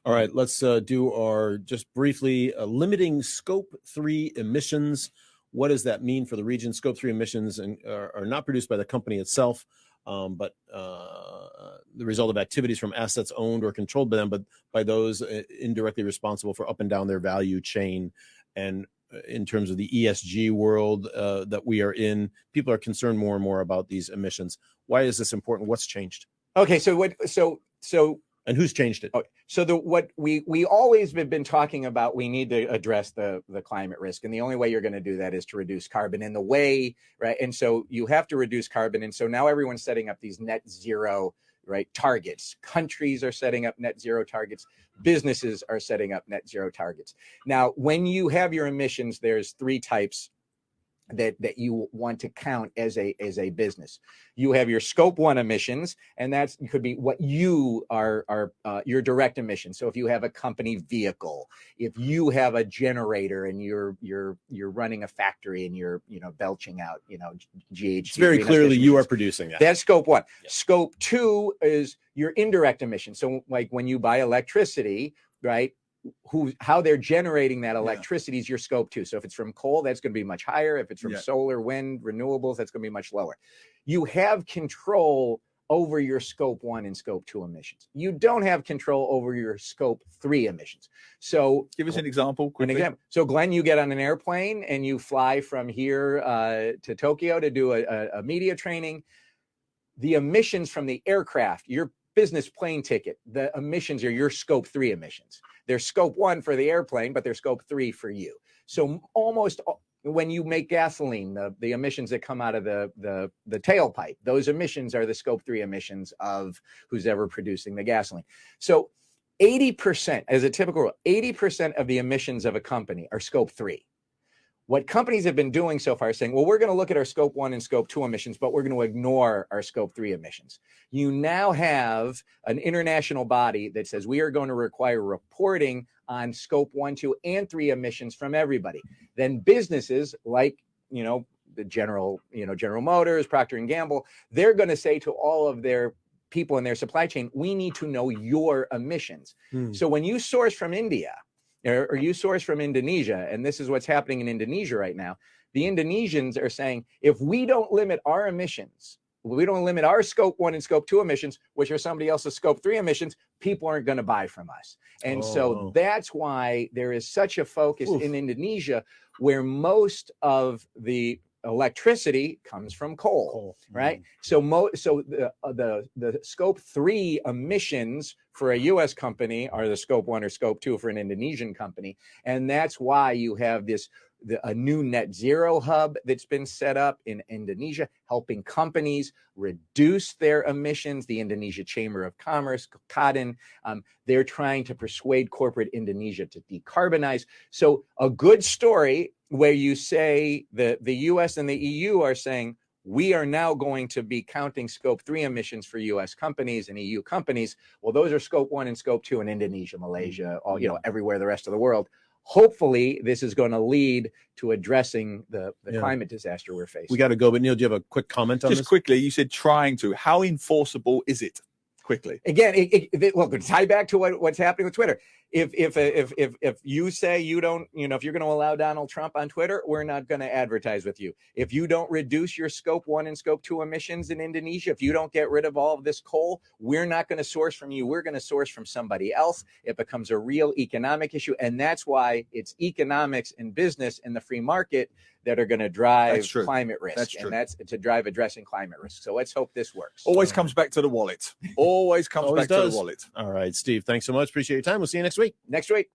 All right, let's do our just briefly limiting Scope 3 emissions. What does that mean for the region? Scope 3 emissions are not produced by the company itself, but the result of activities from assets owned or controlled by them, but by those indirectly responsible for up and down their value chain. And in terms of the ESG world that we are in, people are concerned more and more about these emissions. Why is this important? What's changed? Okay, and who's changed it? So what we always have been talking about, we need to address the climate risk, and the only way you're going to do that is to reduce carbon. And the way, right? And so you have to reduce carbon, and so now everyone's setting up these net zero, right, targets. Countries are setting up net zero targets. Businesses are setting up net zero targets. Now, when you have your emissions, there's three types that you want to count as a business. You have your Scope 1 emissions, and that could be what you are your direct emissions. So if you have a company vehicle, if you have a generator and you're running a factory and you're belching out GHG. It's very clearly you are producing that. That's Scope 1. Yeah. Scope 2 is your indirect emissions. So like when you buy electricity, right? How they're generating that electricity is your Scope 2. So if it's from coal, that's going to be much higher. If it's from solar, wind, renewables, that's going to be much lower. You have control over your Scope 1 and Scope 2 emissions. You don't have control over your Scope 3 emissions. So give us an example quickly. So Glenn, you get on an airplane and you fly from here to Tokyo to do a media training. The emissions from the aircraft, your business plane ticket, the emissions are your Scope 3 emissions. They're Scope 1 for the airplane, but they're Scope 3 for you. So almost when you make gasoline, the emissions that come out of the tailpipe, those emissions are the Scope 3 emissions of who's ever producing the gasoline. So 80%, as a typical rule, 80% of the emissions of a company are Scope 3. What companies have been doing so far is saying, well, we're going to look at our Scope 1 and Scope 2 emissions, but we're going to ignore our Scope 3 emissions. You now have an international body that says we are going to require reporting on Scope 1, 2, and 3 emissions from everybody. Then businesses like, the General Motors, Procter & Gamble, they're going to say to all of their people in their supply chain, we need to know your emissions. So when you source from India, or you source from Indonesia, and this is what's happening in Indonesia right now, the Indonesians are saying, if we don't limit our emissions, we don't limit our Scope 1 and Scope 2 emissions, which are somebody else's Scope 3 emissions, people aren't going to buy from us. And so that's why there is such a focus in Indonesia, where most of the electricity comes from coal. Right? So the Scope 3 emissions for a U.S. company are the Scope 1 or Scope 2 for an Indonesian company. And that's why you have a new net zero hub that's been set up in Indonesia, helping companies reduce their emissions. The Indonesia Chamber of Commerce, Kadin, they're trying to persuade corporate Indonesia to decarbonize. So a good story where you say the U.S. and the EU are saying, we are now going to be counting Scope 3 emissions for U.S. companies and EU companies. Well, those are Scope 1 and Scope 2 in Indonesia, Malaysia, everywhere the rest of the world. Hopefully, this is going to lead to addressing the climate disaster we're facing. We got to go, but Neil, do you have a quick comment on this? Just quickly, you said trying to. How enforceable is it? Quickly. Again, look, to tie back to what's happening with Twitter. If you say you don't, if you're going to allow Donald Trump on Twitter, we're not going to advertise with you. If you don't reduce your Scope 1 and Scope 2 emissions in Indonesia, if you don't get rid of all of this coal, we're not going to source from you. We're going to source from somebody else. It becomes a real economic issue. And that's why it's economics and business and the free market that are going to drive climate risk. And that's to drive addressing climate risk. So let's hope this works. Always comes back to the wallet. Always comes back to the wallet. All right, Steve, thanks so much. Appreciate your time. We'll see you next week. Next week.